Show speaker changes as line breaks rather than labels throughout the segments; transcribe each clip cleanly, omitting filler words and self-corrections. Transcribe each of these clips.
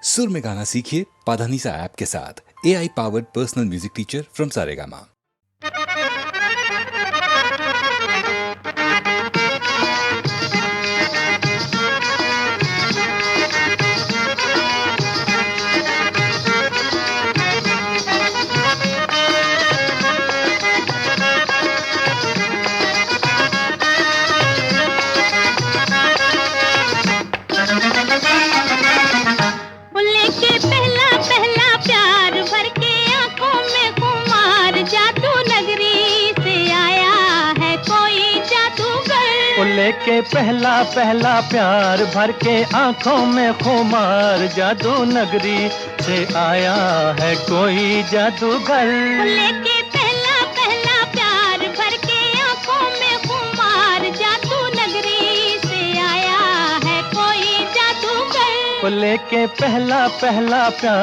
सुर में गाना सीखिए पाधानीसा ऐप के साथ। AI powered personal music teacher from Saregama.
लेके पहला पहला प्यार भर के आंखों में खुमार, जादू नगरी से आया है कोई जादूगर।
लेके पहला पहला प्यार भर के आंखों में खुमार, जादू नगरी से आया है कोई जादूगर।
लेके पहला पहला प्यार।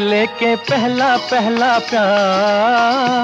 लेके पहला पहला प्यार।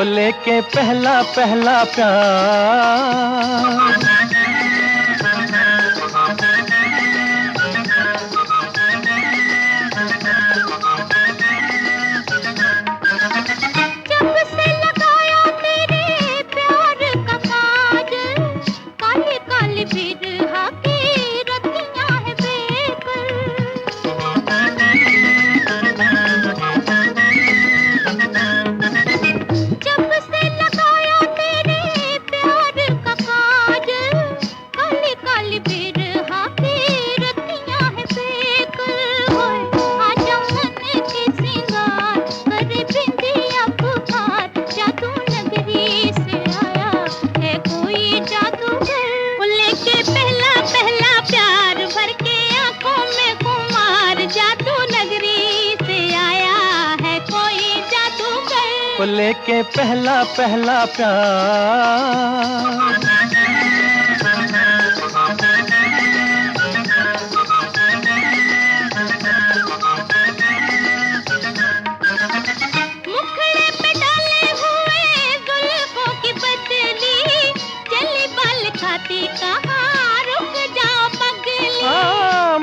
लेके पहला पहला प्यार। लेके पहला पहला प्यार।
मुखड़े पे डाले हुए जुल्फों की बदली, चली बाल खाती कहाँ रुक जाओ पगली।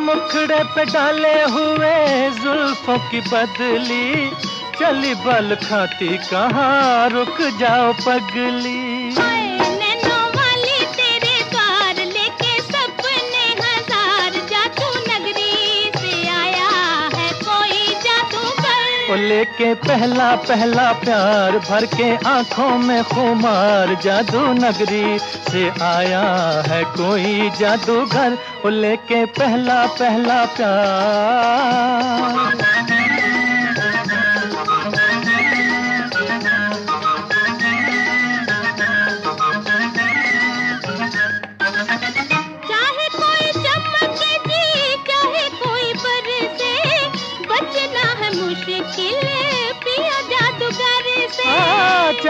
मुखड़े पे डाले हुए जुल्फों की बदली, चली बल खाती कहाँ रुक जाओ पगली।
नैनों वाली तेरे द्वार लेके सपने हजार, जादू नगरी से आया है कोई जादूगर।
लेके पहला पहला प्यार भर के आंखों में खुमार, जादू नगरी से आया है कोई जादूगर। लेके पहला पहला प्यार।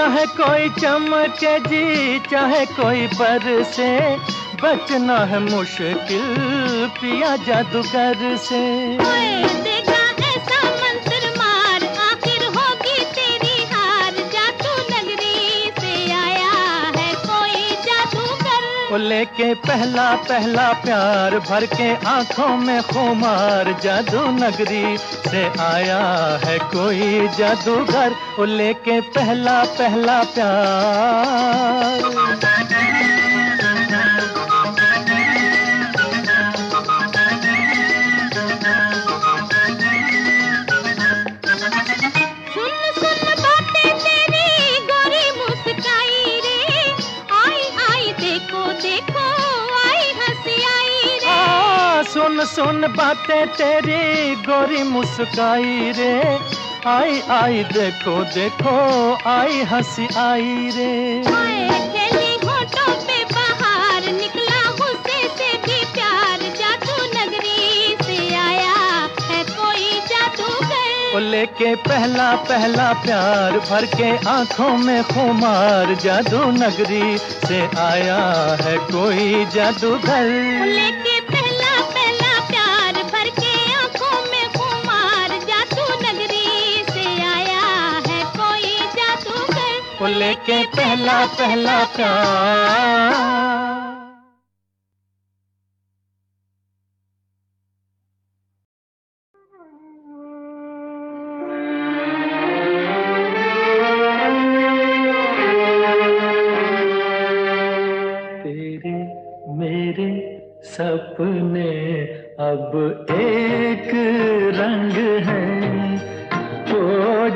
चाहे कोई चमके जी चाहे कोई बरसे, बचना है मुश्किल पिया जादूगर से।
ओए देखा ऐसा मंत्र मार, आखिर होगी तेरी हार, जादू नगरी से आया है कोई जादूगर।
वो लेके पहला पहला प्यार, भर के आंखों में खुमार, जादू नगरी से आया है कोई जादूगर। वो लेके पहला पहला प्यार। सुन सुन बातें तेरी गोरी मुस्काई रे, आई आई देखो देखो आई हंसी आई रे।
खेली होठों पे बाहर, निकला गुस्से से भी प्यार, जादू नगरी से आया है कोई जादूगर।
वो लेके पहला पहला प्यार, भर के आंखों में खुमार, जादू नगरी से आया है कोई जादूगर।
लेके पहला पहला प्यार, भर के आंखों में खुमार, जादू नगरी से आया है कोई जादूगर।
वो लेके पहला पहला प्यार। मेरे सपने अब एक रंग हैं, वो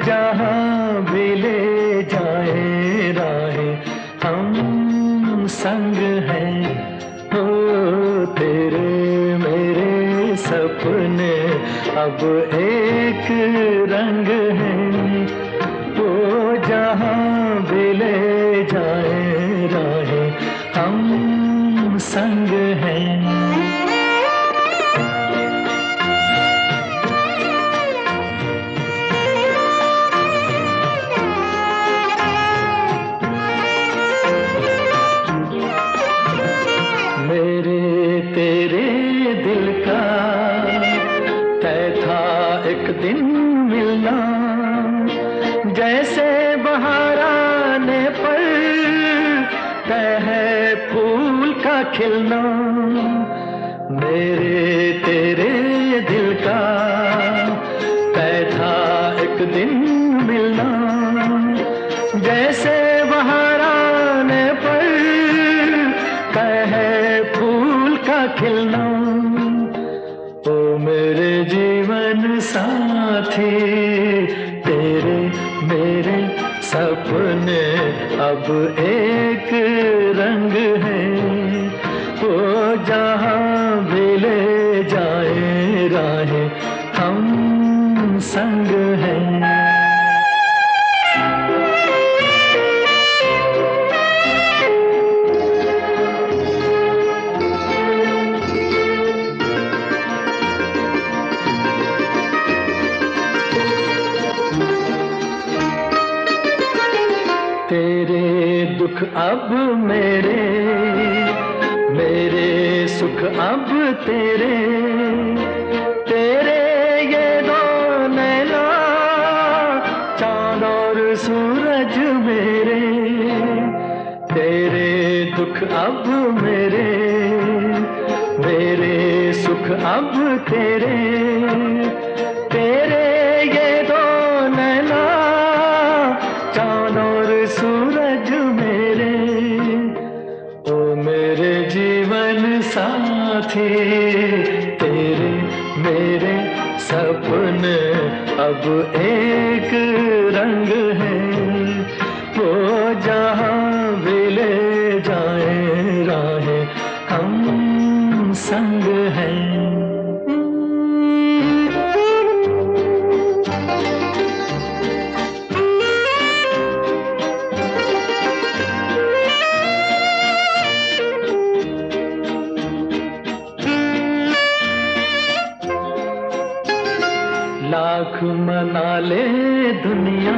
जहाँ भी ले जाए राहें हम संग हैं। ओ तेरे मेरे सपने अब एक रंग हैं, वो जहाँ भी ले जाए राहें हम संग हैं। मेरे तेरे दिल का तय था एक दिन मिलना, जैसे बहार आने पर तय है फूल का खिलना। मेरे तेरे दिल का तय था एक दिन मिलना, जैसे बहार आने पर तय है फूल का खिलना। ओ मेरे जीवन साथी तेरे मेरे सपने अब एक रंग हैं, वो जहाँ भी ले जाए राहें हम संग हैं। तेरे दुख अब मेरे, मेरे सुख अब तेरे, तेरे ये दो नैना चांद और सूरज मेरे। तेरे दुख अब मेरे, मेरे सुख अब तेरे, तेरे ये दो नैना चांद और सूरज मेरे। ओ मेरे जीवन साथी तेरे मेरे सपने अब एक रंग हैं, वो जहाँ भी ले जाए राहें हम संग हैं। लाख मना ले दुनिया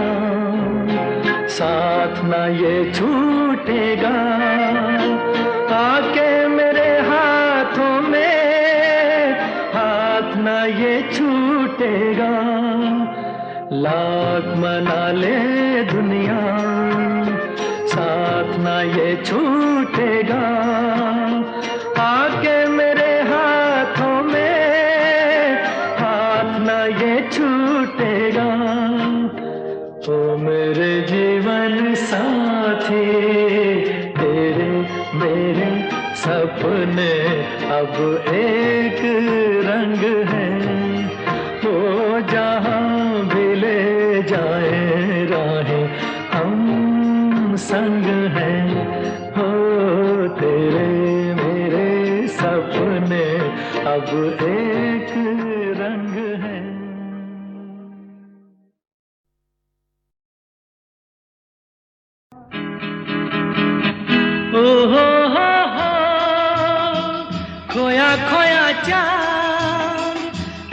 साथ ना ये छूटेगा, आके मेरे हाथों में हाथ ना ये छूटेगा। लाख मना ले दुनिया, साथ ना ये छूटेगा, आके मेरे हाथों में हाथ ना ये छूटेगा। ओ मेरे जीवन साथी, तेरे मेरे सपने अब एक रंग है। वो जहाँ भी ले जाए राहें हम संग हैं। हो तेरे मेरे सपने अब एक रंग है। ओ हो खोया खोया चांद,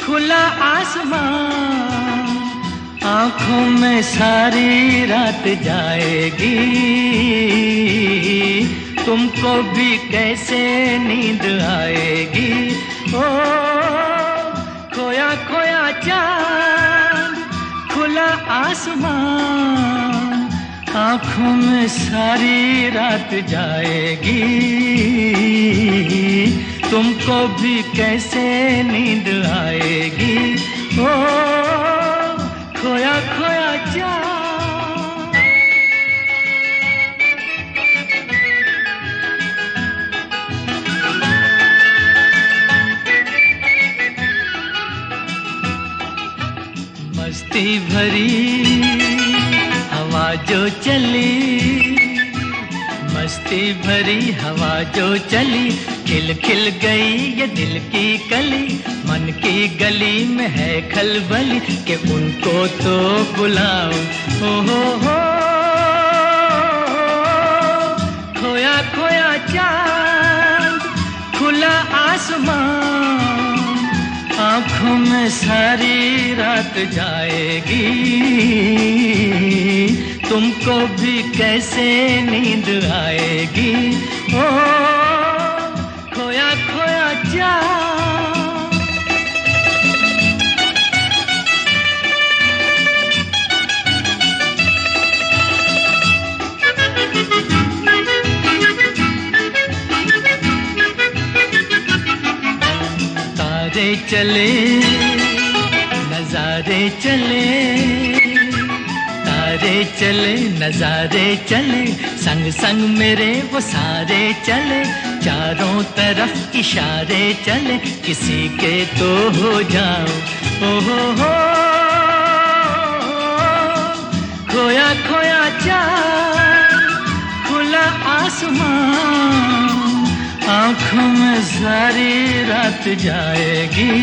खुला आसमान, आंखों में सारी रात जाएगी। तुमको भी कैसे नींद आएगी। ओ खोया खोया चांद, खुला आसमान, आंखों में सारी रात जाएगी। तुमको भी कैसे नींद आएगी। ओ खोया खोया चांद। मस्ती भरी हवा जो चली, मस्ती भरी हवा जो चली, खिल खिल गई ये दिल की कली। मन की गली में है खलबली कि उनको तो बुलाओ। हो खोया खोया चांद, खुला आसमान, आँखों में सारी रात जाएगी। तुमको भी कैसे नींद आएगी। ओ खोया खोया चांद। तारे चले नजारे चले, तारे चले नजारे चले, संग संग मेरे वो सारे चले। चारों तरफ इशारे चले, किसी के तो हो जाओ। ओ हो खोया खोया चांद, खुला आसमान, आँखों में सारी रात जाएगी।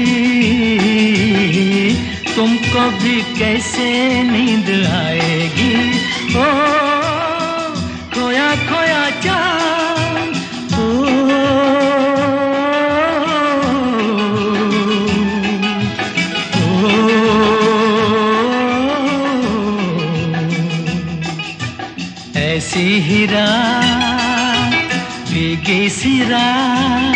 तुमको भी कैसे नींद आएगी। ओ खोया खोया चांद। ओ ऐसी ही रात भीगी सी रात,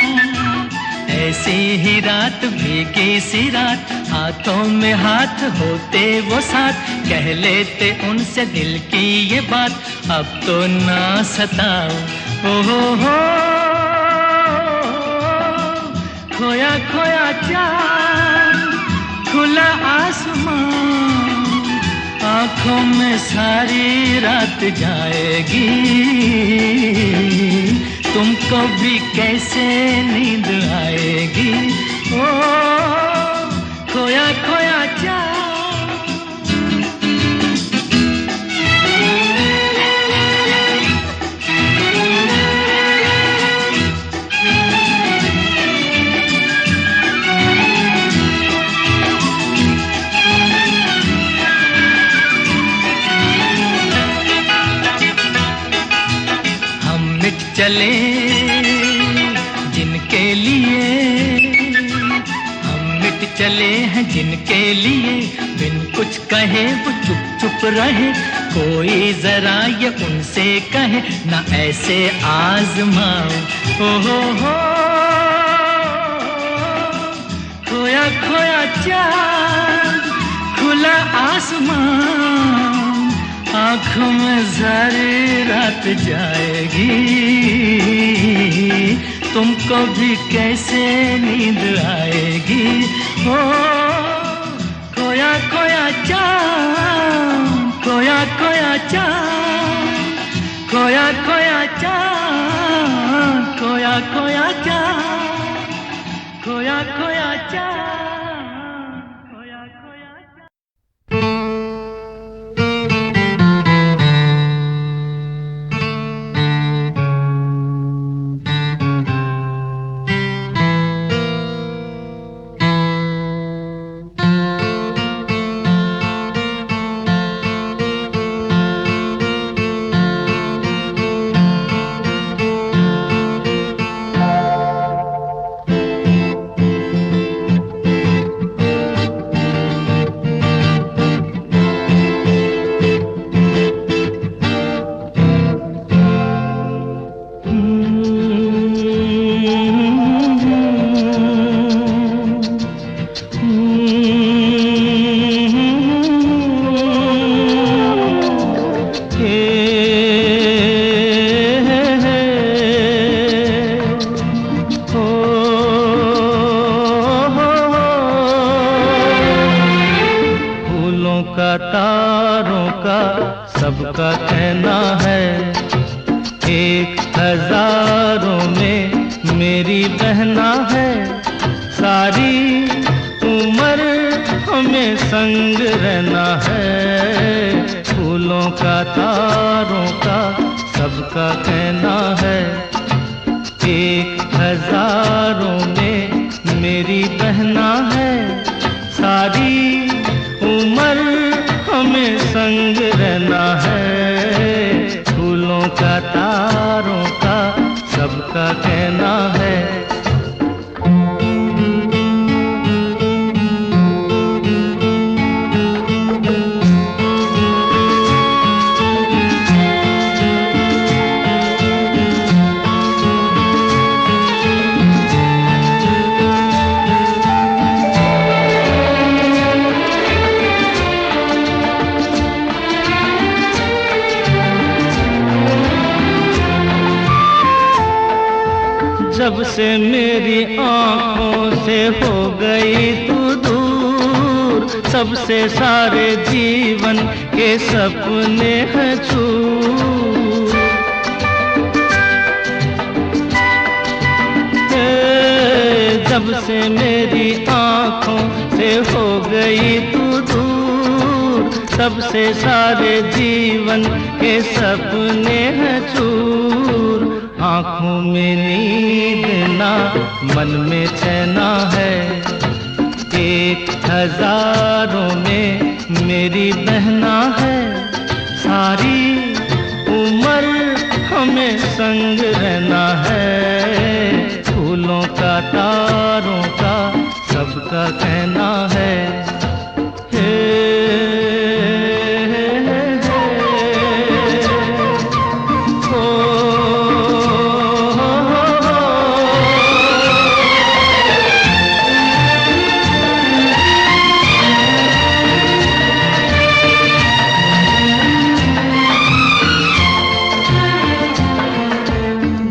ऐसी ही रात भीगी सी रात, हाथों में हाथ होते वो साथ, कह लेते उनसे दिल की ये बात। अब तो ना सताओ। हो खोया खोया चांद, खुला आसमान, आँखों में सारी रात जाएगी। तुमको भी कैसे नींद आएगी। ओ खोया खोया चांद। चले जिनके लिए हम मिट छूट चले हैं जिनके लिए बिन कुछ कहे वो चुप चुप रहे, कोई जरा ये उनसे कहे ना ऐसे आजमाओ। ओ हो खोया खोया चाँद खुला आसमान, आँखों में सारी रात जाएगी, तुमको भी कैसे नींद आएगी। ओ खोया खोया चाँद, खोया खोया चाँद, खोया खोया चाँद, खोया खोया चाँद, खोया खोया चाँद, खोया खोया चाँद। तारों का सबका कहना है, एक हजारों में मेरी बहना है, सारी उम्र हमें संग रहना है। फूलों का तारों का सबका कहना है, एक हजारों में मेरी बहना है, सारी उम्र हमें संग रहना है। फूलों का तारों का सबका कहना है। जब से मेरी आँखों से हो गई तू दूर, सबसे सारे जीवन के सपने हैं चूर। जब से मेरी आँखों से हो गई तू दूर, सबसे सारे जीवन के सपने हैं चूर। आँखों में नींद ना मन में चैना है, एक हजारों में मेरी बहना है, सारी उम्र हमें संग रहना है। फूलों का तारों का सबका कहना है।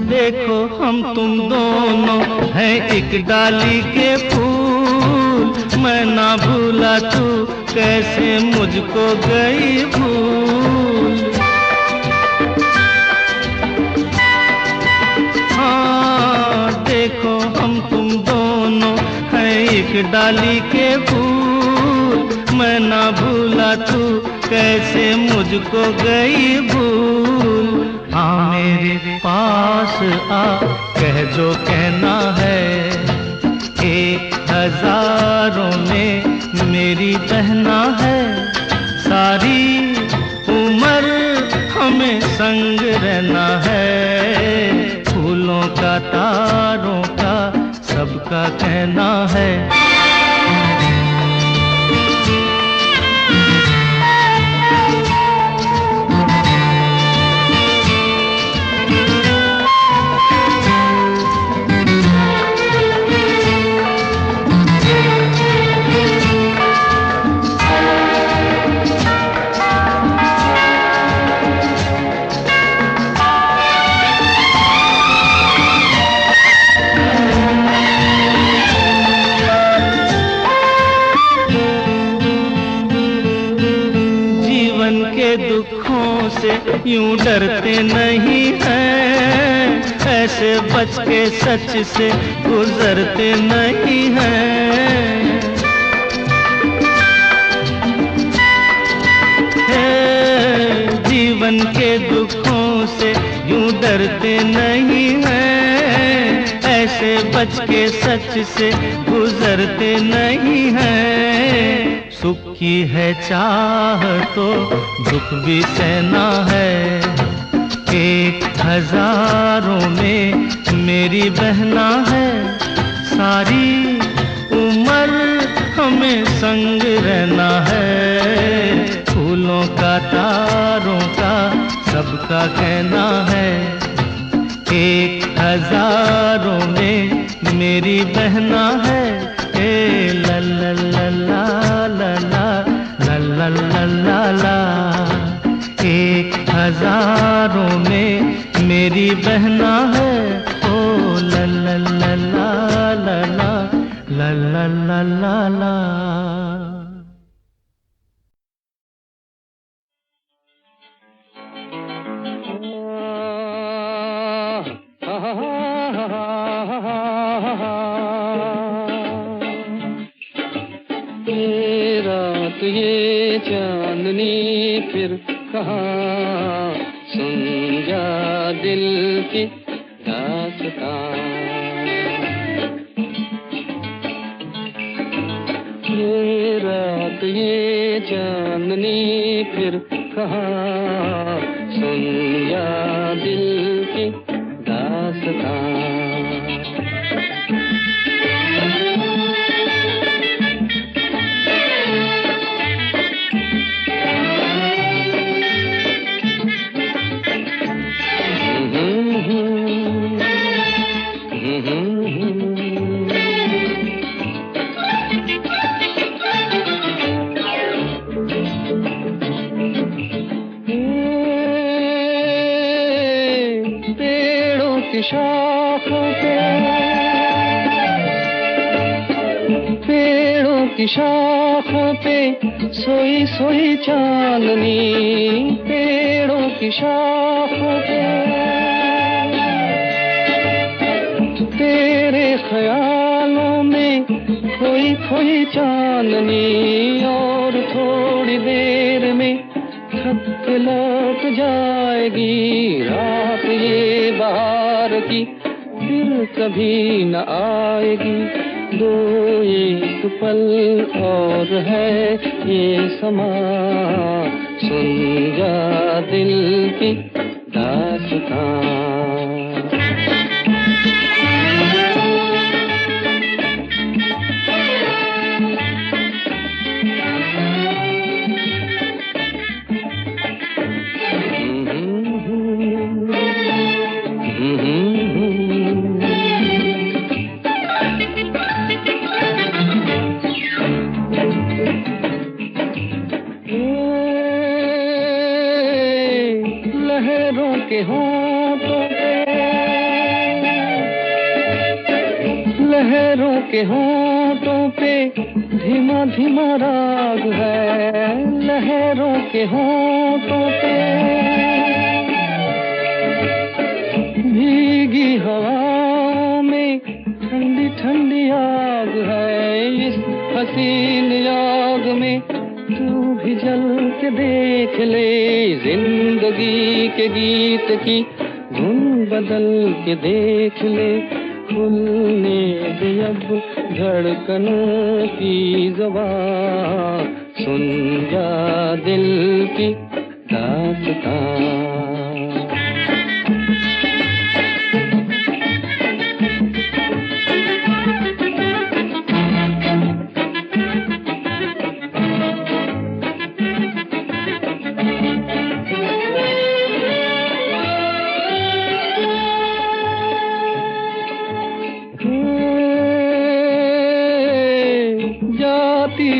देखो हम तुम दोनों हैं एक डाली के फूल, मैं ना भूला तू कैसे मुझको गई भूल। हाँ देखो हम तुम दोनों हैं एक डाली के फूल, मैं ना भूला तू कैसे मुझको गई भूल। हाँ मेरे पास आ कह जो कहना है, एक हजारों में मेरी बहना है, सारी उम्र हमें संग रहना है। फूलों का तारों का सबका कहना है। यूं डरते नहीं हैं, ऐसे बच के सच से गुजरते नहीं हैं। जीवन के दुखों से यूं डरते नहीं हैं, ऐसे बच के सच से गुजरते नहीं हैं। सुख की है चाह तो दुख भी सहना है, 1000 में मेरी बहना है। सारी उम्र हमें संग रहना है, फूलों का तारों का सबका कहना है। 1000 में मेरी बहना है। ए ला ला ला ला ला ला ला ला ला ला। 1000 में मेरी बहना है। ओ ला ला ला ला ला ला ला ला ला ला।
ये रात ये चांदनी फिर कहाँ, सुन जा दिल की दास्तां। ये रात ये चांदनी फिर कहाँ, सुन जा दिल की दास्तां। पेड़ों की शाखों पे सोई सोई चांदनी, पेड़ों की शाखों पे तेरे ख्यालों में खोई खोई चांदनी। और थोड़ी देर में छत लौट जाएगी रात ये बहार की, फिर कभी न आएगी। दो एक पल और है ये समा, सुन जा दिल की दास्तां। लहरों के होंठों पे धीमा धीमा राग है, लहरों के होंठों पे भीगी हवाओं में ठंडी ठंडी आग है। इस हसीन आग में तू भी जल के देख ले, जिंदगी के गीत की धुन बदल के देख ले। खुलने दे अब धड़कनों की ज़बान, सुन जा दिल की दास्तां।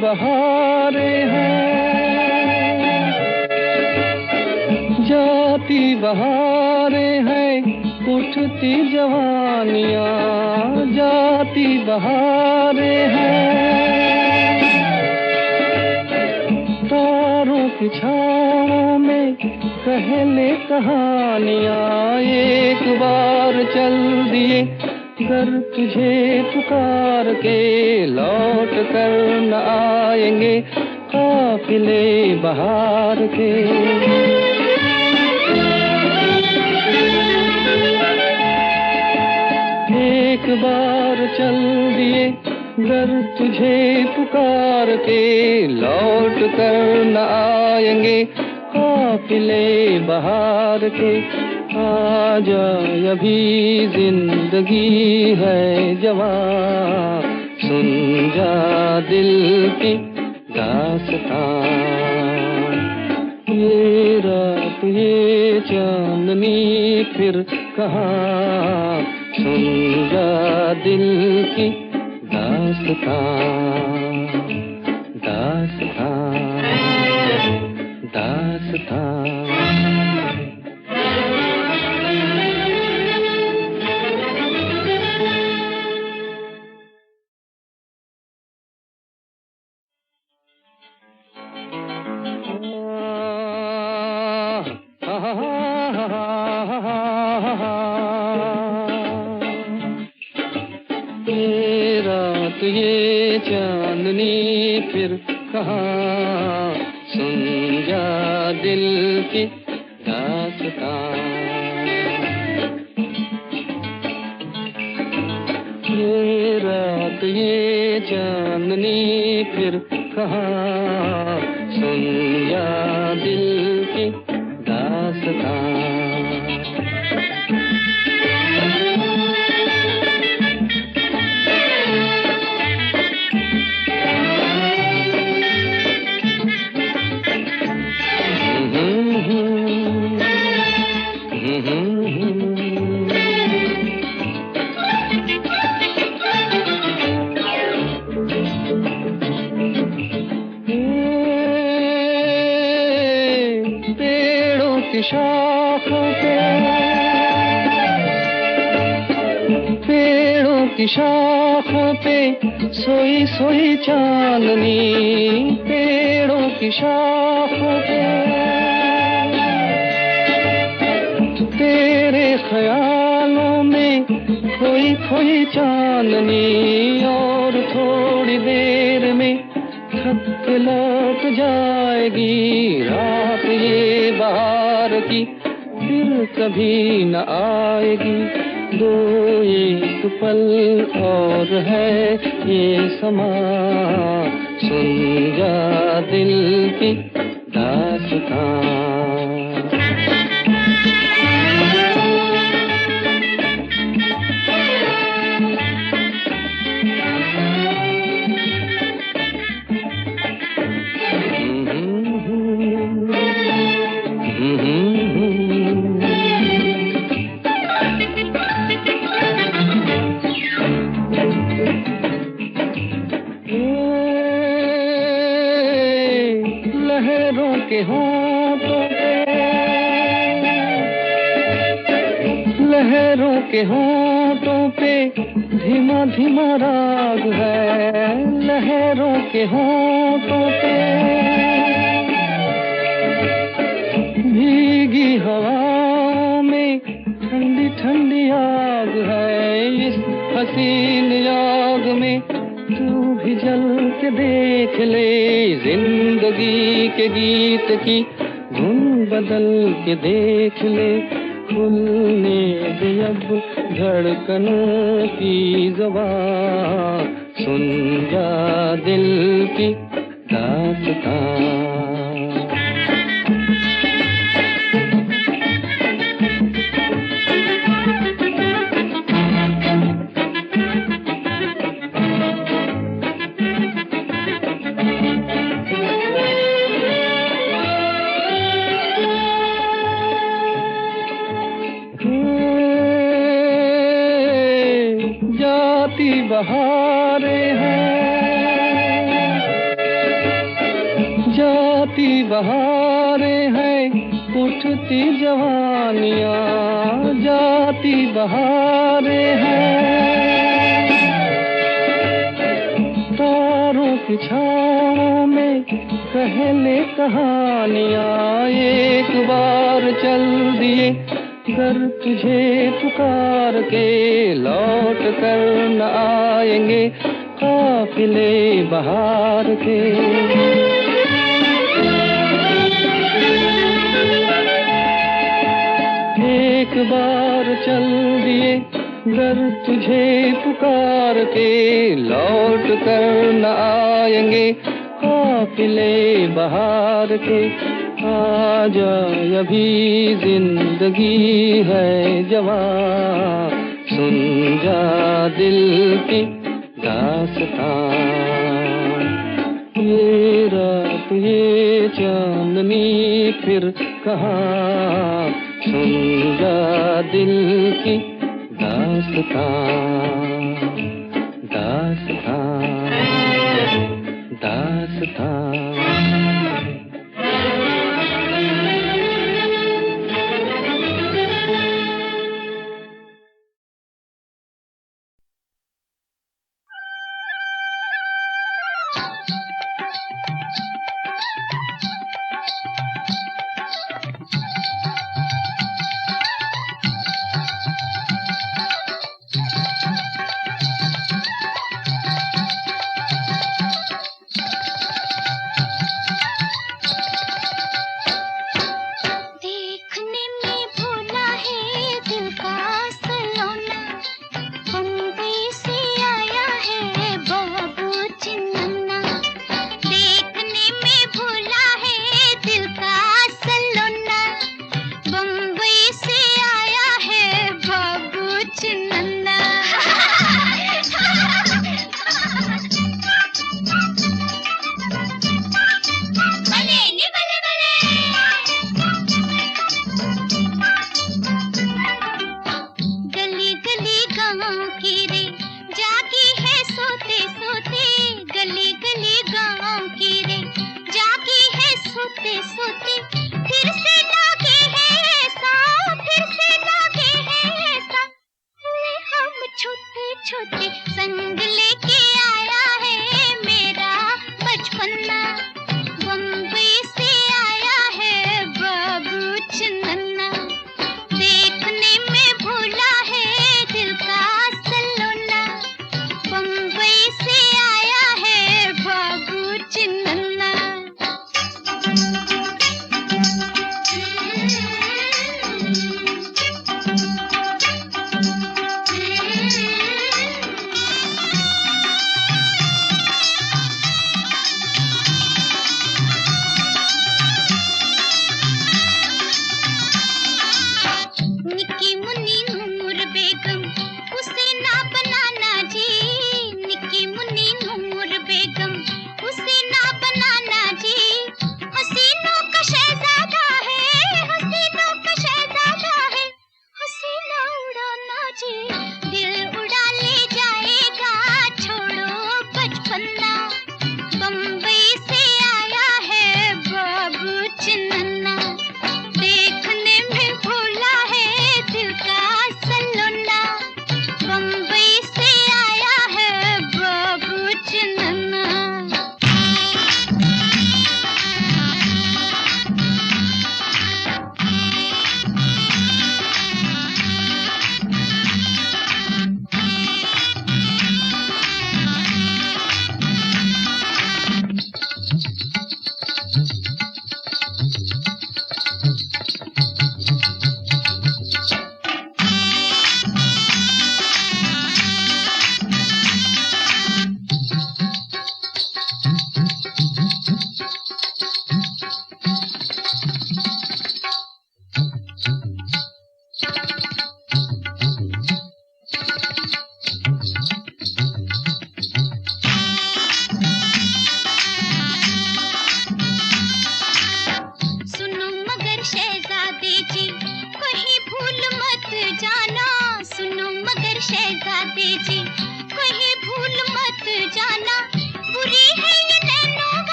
बहारें हैं, जाती बहारें हैं, उठती जवानियाँ जाती बहारें हैं। तारों की छाँव में कह पहले कहानियाँ एक बार चल दिए, घर तुझे पुकार के लौट कर न आएंगे काफिले बहार के। एक बार चल दिए, घर तुझे पुकार के लौट कर न आएंगे काफिले बहार के। आजा अभी जिंदगी है जवां, सुन जा दिल की दास्तां। ये रात ये चांदनी फिर कहाँ, सुन जा दिल की दास्तां, दास्तां, दास्तां। ये रात ये चांदनी फिर कहाँ, सुन जा दिल की दास्तां। ये रात ये चांदनी फिर कहाँ, सुन जा दिल की दास्तां। पेड़ों की शाखों पे सोई सोई चांदनी, पेड़ों की शाखों पे तेरे ख्यालों में खोई खोई चांदनी। और थोड़ी देर में थक के लौट जाएगी रात ये बहार की, फिर कभी न आएगी। दो एक पल और है ये समा, सुन जा दिल की दास्तां। लहरों के होंठों पे, लहरों के होंठों पे धीमा धीमा राग है। लहरों के होंठों पे भीगी हवाओं में ठंडी ठंडी आग है। इस हसीन आग में तू भी जल के देख ले, जिंदगी के गीत की धुन बदल के देख ले। खुलने दे अब धड़कनों की ज़बां, सुन जा दिल की दास्तां। जाती बहारें हैं, जाती बहारें हैं, उठती जवानियाँ। जाती बहारें हैं, तारों की छाँव में पहले कहानियाँ एक बार चल दिए, घर तुझे पुकार के लौट कर न आएंगे काफिले बहार के। एक बार चल दिए, घर तुझे पुकार के लौट कर न आएंगे काफिले बहार के। आजा अभी जिंदगी है जवां, सुन जा दिल की दास्तां। ये रात ये चांदनी फिर कहाँ, सुन जा दिल की दास्तां, दास्तां, दास्तां।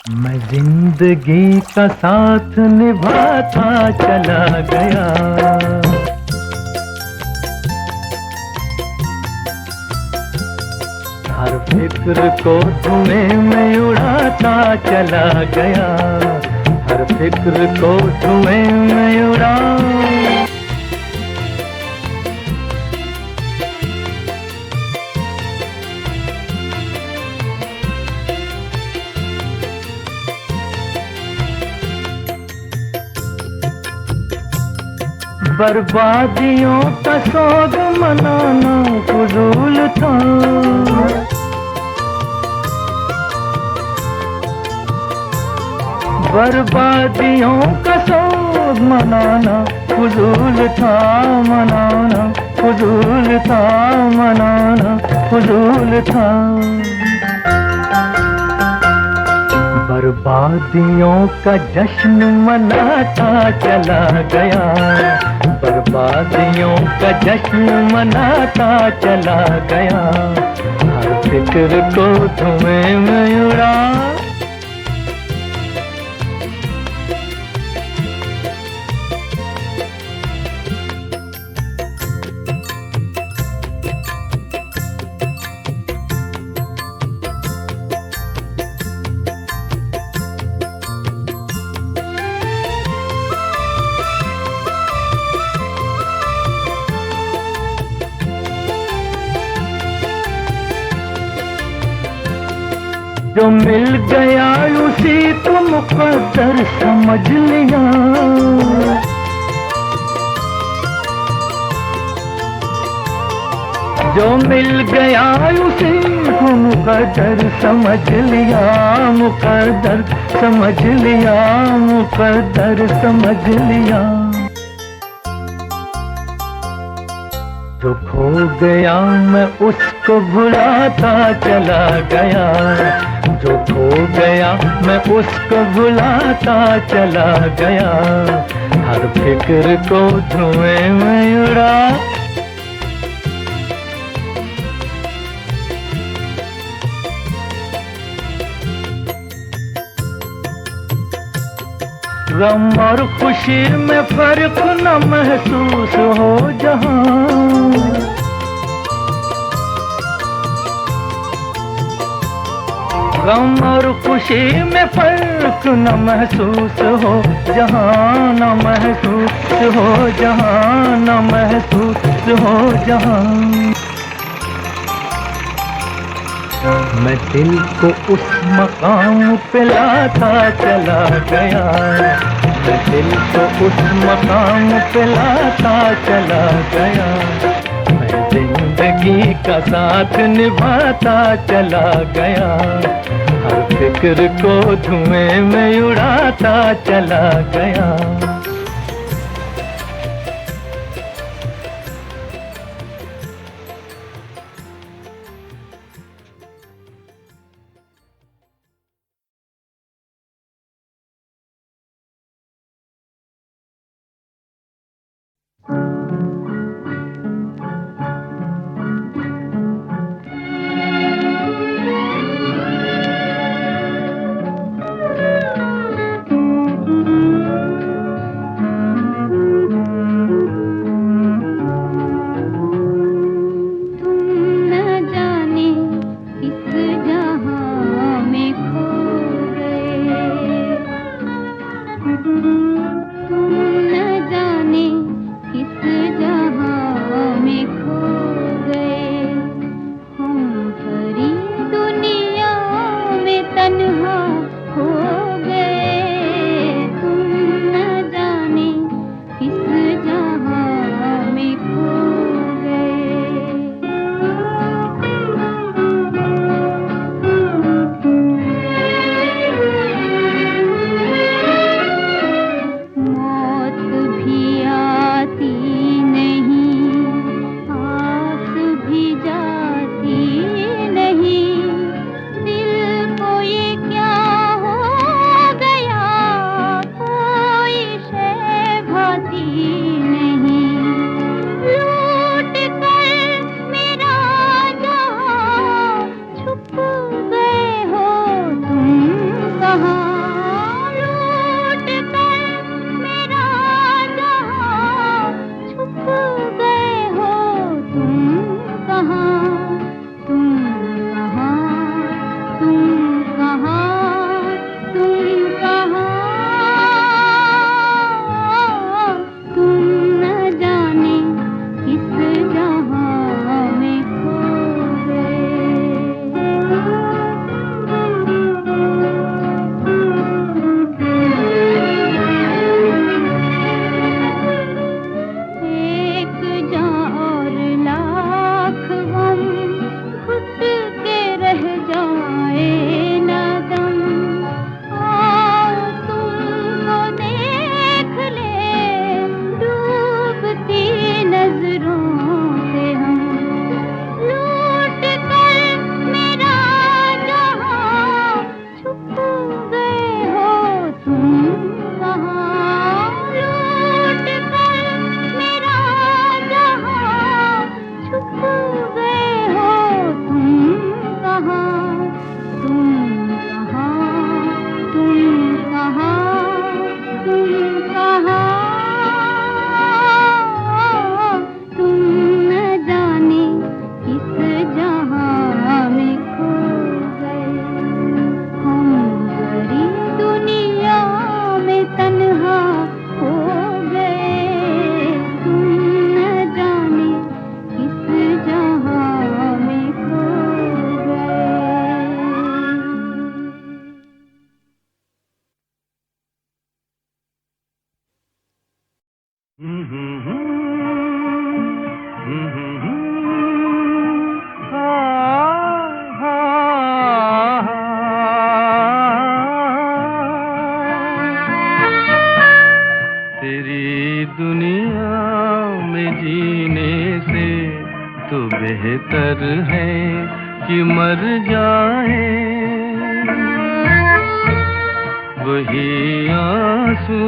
मैं जिंदगी का साथ निभाता चला गया, हर फिक्र को धुएं में उड़ाता चला गया, हर फिक्र को धुएं में उड़ा। बर्बादियों का सोग मनाना फजूल था, बर्बादियों का सोग मनाना फजूल था, मनाना फजूल था, मनाना फजूल था। बर्बादियों का जश्न मनाता चला गया, बर्बादियों का जश्न मनाता चला गया, हर फिक्र को धुएं में उड़ा। जो मिल गया उसी को मुकद्दर समझ लिया, जो मिल गया उसी को मुकद्दर समझ लिया, मुकद्दर समझ लिया, मुकद्दर समझ लिया। जो खो गया मैं उसको भुलाता चला गया, जो खो गया मैं उसको भुलाता चला गया, हर फिक्र को धुएं में उड़ा। गम और खुशी में फर्क न महसूस हो जहां, गम और खुशी में फर्क न महसूस हो जहां, न महसूस हो जहां, न महसूस हो जहां। मैं दिल को उस मकाम पे लाता चला गया, मैं दिल को उस मकाम पे लाता चला गया, मैं जिंदगी का साथ निभाता चला गया, हर फिक्र को धुएं में उड़ाता चला गया।
तुम न जाने किस जहां
जीने से तो बेहतर है कि मर जाए। वही आंसू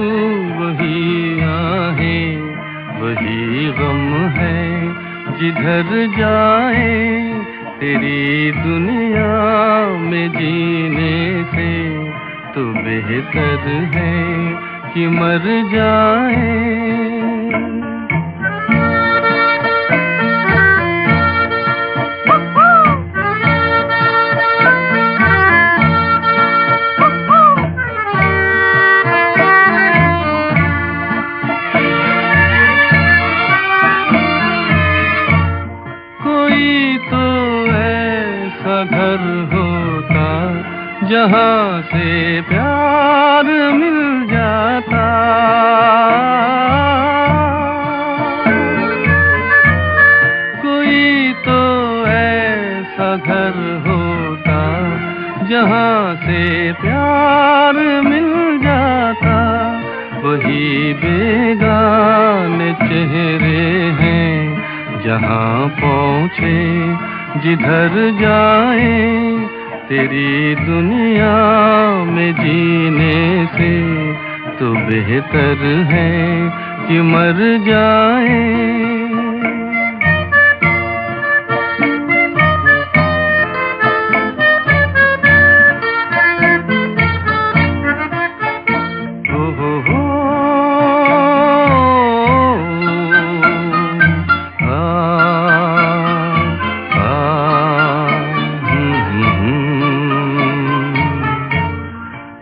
वही आहें वही गम है जिधर जाए। तेरी दुनिया में जीने से तो बेहतर है कि मर जाए। घर होता जहाँ से प्यार मिल जाता। कोई तो ऐसा घर होता जहाँ से प्यार मिल जाता। वही बेगाने चेहरे हैं जहाँ पहुँचे जिधर जाए। तेरी दुनिया में जीने से तो बेहतर है कि मर जाए।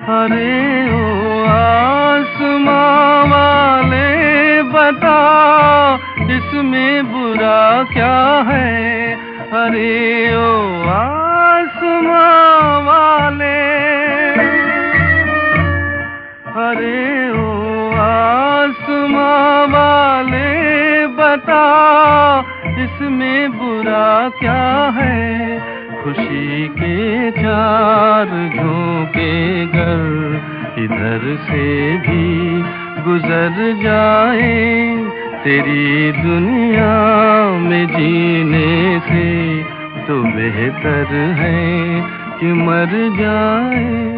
अरे ओ आसमां वाले बता इसमें बुरा क्या है। अरे ओ आसमां वाले, अरे ओ आसमां वाले बता इसमें बुरा क्या है। खुशी के चार झोंके गर इधर से भी गुजर जाए। तेरी दुनिया में जीने से तो बेहतर है कि मर जाए।